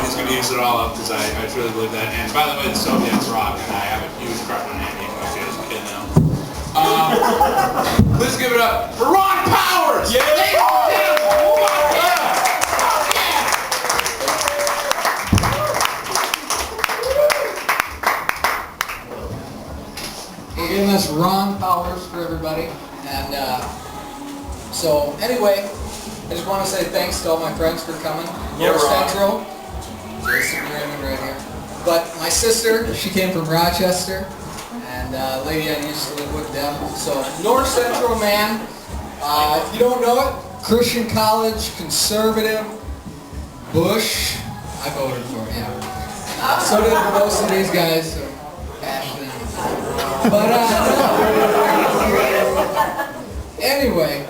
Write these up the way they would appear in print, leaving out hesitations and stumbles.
he's going to use it all up because I truly believe that. And by the way, the Soviets rock, and I have a huge crush on Andy, even though she has a kid now. Please give it up for Ron Powers! Yeah! We're giving this Ron Powers for everybody. And so anyway, I just want to say thanks to all my friends for coming. Yeah, Central. Jason Raymond right here. But my sister, she came from Rochester. And a lady I used to live with them. So North Central, man. If you don't know it, Christian college, conservative, Bush. I voted for him. So did most of these guys. So, Ashton. But anyway,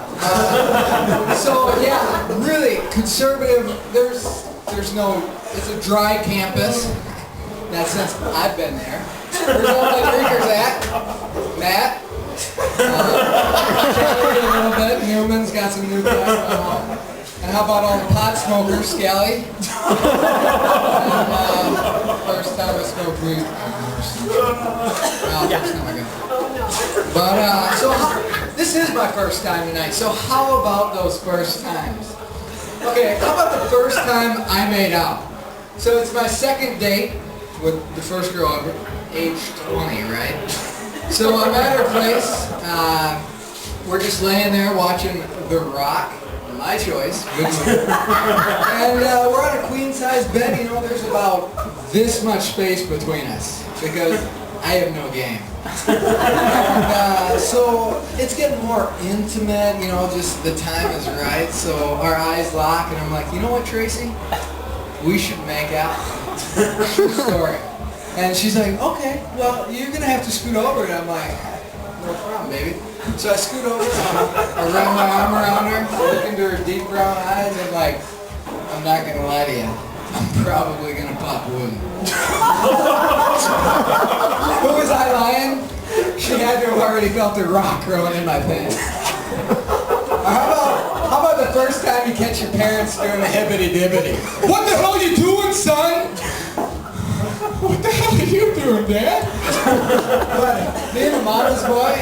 so yeah, really conservative. There's no. It's a dry campus. In that sense, I've been there. Where's all my drinkers at? Matt. Kelly a little bit. Newman's got some new guys going on. And how about all the pot smokers, Skelly? And first time I smoked weed. But so this is my first time tonight. So how about those first times? Okay, how about the first time I made out? So it's my second date with the first girl ever, age 20, right? So I'm at her place. We're just laying there watching The Rock, my choice, good movie. And we're on a queen-size bed. You know, there's about this much space between us because I have no game. And, so it's getting more intimate, you know, just the time is right. So our eyes lock and I'm like, you know what, Tracy? We should make out. True story. And she's like, okay, well, you're going to have to scoot over. And I'm like, no problem, baby. So I scoot over, I wrap my arm around her, look into her deep brown eyes, and like, I'm not going to lie to you, I'm probably going to pop wood. Who was I lying? She had to have already felt the rock growing in my pants. How about the first time you catch your parents doing a hibbity-dibbity? What the hell are you doing, son? What the hell are you doing, Dad? But being a mama's boy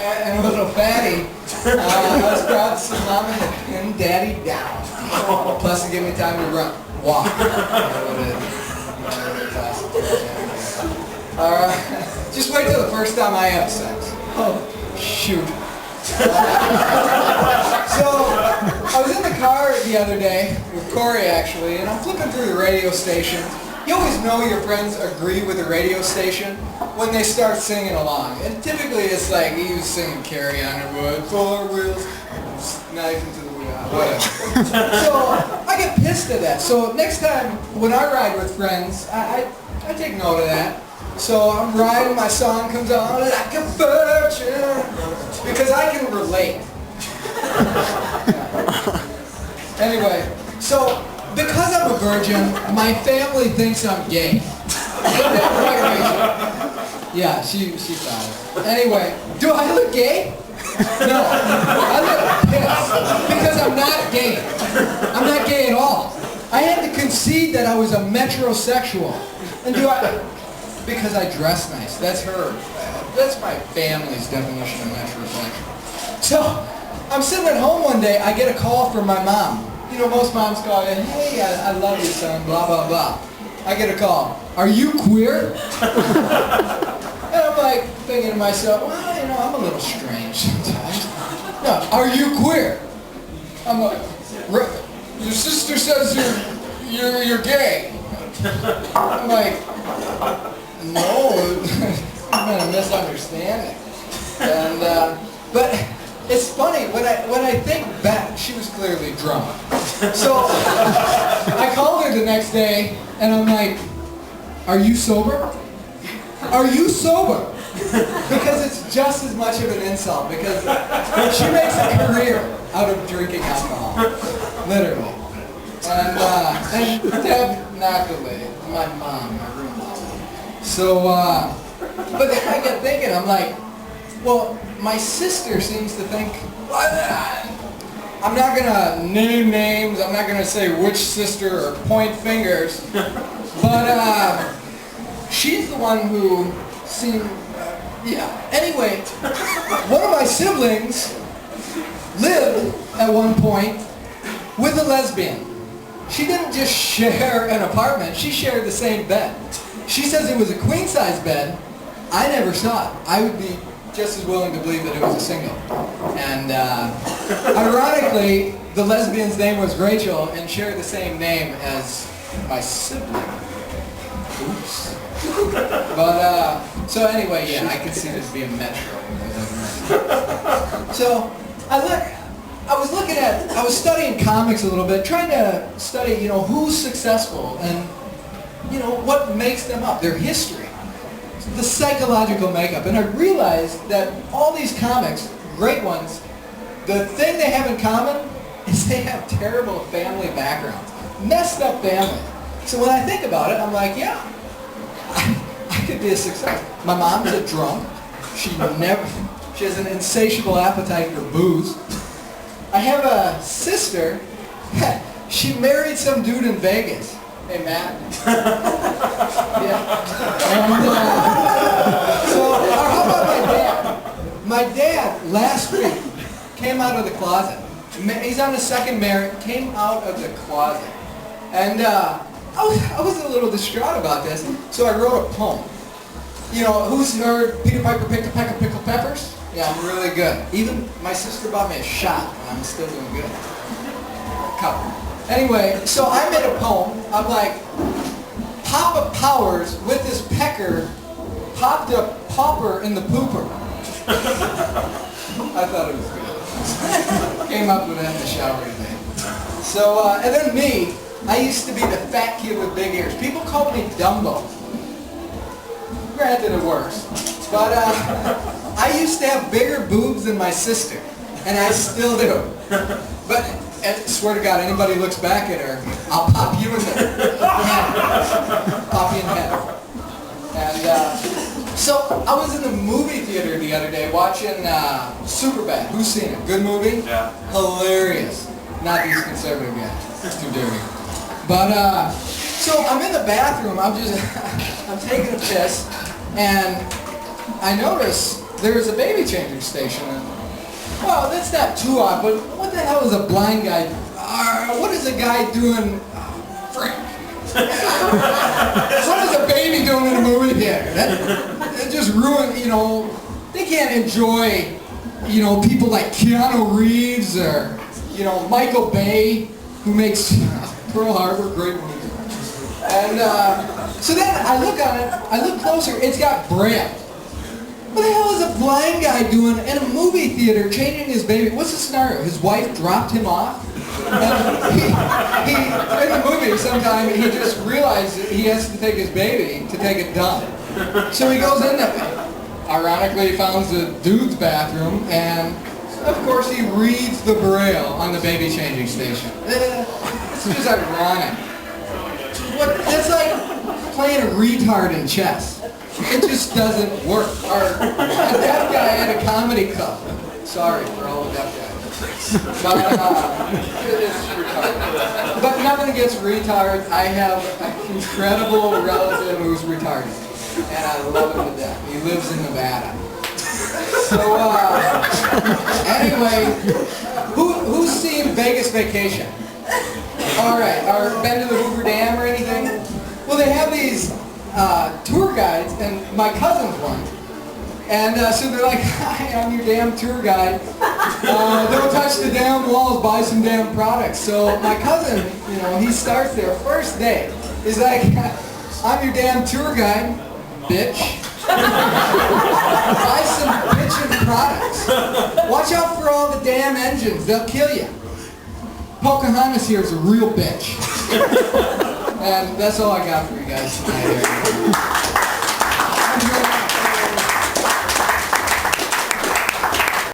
and a little fatty, I was proud to see Mama and Daddy down. Plus, it gave me time to walk. Just wait till the first time I have sex. Oh, shoot. So, I was in the car the other day with Corey, actually, and I'm flipping through the radio station. You always know your friends agree with the radio station when they start singing along. And typically it's like he was singing Carrie Underwood, 4 wheels, knife into the wheel, whatever. So I get pissed at that. So next time when I ride with friends, I take note of that. So I'm riding, my song comes on, like a virgin, because I can relate. Anyway, so because I'm a virgin, my family thinks I'm gay. Yeah, she thought it. Anyway, do I look gay? No, I look pissed because I'm not gay. I'm not gay at all. I had to concede that I was a metrosexual. And because I dress nice. That's that's my family's definition of metrosexual. So, I'm sitting at home one day, I get a call from my mom. You know, most moms call you, hey, I love you, son, blah, blah, blah. I get a call, are you queer? And I'm like, thinking to myself, well, you know, I'm a little strange sometimes. No, are you queer? I'm like, your sister says you're gay. I'm like, no, it's been a misunderstanding. And, but it's funny, when I think back, she was clearly drunk. So, I called her the next day, and I'm like, are you sober? Are you sober? Because it's just as much of an insult, because she makes a career out of drinking alcohol. Literally. And Deb, not the lady, my mom, my roommate. So, but I get thinking, I'm like, well, my sister seems to think, I'm not gonna name names, I'm not gonna say which sister or point fingers, but she's the one who seemed, yeah. Anyway, one of my siblings lived at one point with a lesbian. She didn't just share an apartment, she shared the same bed. She says it was a queen-size bed. I never saw it. I would be just as willing to believe that it was a single. And ironically, the lesbian's name was Rachel and shared the same name as my sibling. Oops. But, so anyway, yeah, I can see this being metro. So, I was studying comics a little bit, trying to study, who's successful and, what makes them up, their history, the psychological makeup. And I realized that all these comics, great ones, the thing they have in common is they have terrible family backgrounds, messed up family. So when I think about it, I'm like, yeah, I could be a success. My mom's a drunk. She has an insatiable appetite for booze. I have a sister. She married some dude in Vegas. Hey, Matt. Yeah. And, so, how about my dad? My dad, last week, came out of the closet. He's on his second marriage, came out of the closet. And I was a little distraught about this, so I wrote a poem. Who's heard Peter Piper picked a peck of pickled peppers? Yeah, I'm really good. Even my sister bought me a shot, and I'm still doing good. Couple. Anyway, so I made a poem. I'm like, Papa Powers with his pecker popped a pauper in the pooper. I thought it was good. Came up with that in the shower today. So, and then me, I used to be the fat kid with big ears. People called me Dumbo. Granted, it works. But I used to have bigger boobs than my sister, and I still do. But I swear to God, anybody looks back at her, I'll pop you in the head. Pop you in the head. And so I was in the movie theater the other day watching Superbad. Who's seen it? Good movie? Yeah. Hilarious. Not these conservative guys. It's too dirty. But so I'm in the bathroom. I'm taking a piss, and I notice there's a baby changing station. Well, that's not too odd, but what the hell is a blind guy? What is a guy doing? Frick. What is a baby doing in a movie theater? That just ruined, they can't enjoy, people like Keanu Reeves or, Michael Bay, who makes Pearl Harbor, great movie. And so then I look on it, I look closer, it's got Braille. What the hell is a blind guy doing in a movie theater changing his baby? What's the scenario? His wife dropped him off? And he in the movie sometime, he just realized that he has to take his baby to take it dump. So he goes in there. Ironically, he finds the dude's bathroom, and of course he reads the Braille on the baby changing station. It's just ironic. That's like playing a retard in chess. It just doesn't work. A deaf guy at a comedy club. Sorry for all the deaf guys. It's retarded. But nothing against retards. I have an incredible relative who's retarded. And I love him to death. He lives in Nevada. So, anyway, who's seen Vegas Vacation? Alright, or been to the Hoover Dam or anything? Well, they have these tour guides, and my cousin's one. And so they're like, hi, I'm your damn tour guide. Don't touch the damn walls, buy some damn products. So my cousin, he starts there first day. He's like, I'm your damn tour guide, bitch. Buy some bitchin' products. Watch out for all the damn engines, they'll kill you. Pocahontas here is a real bitch. And that's all I got for you guys tonight.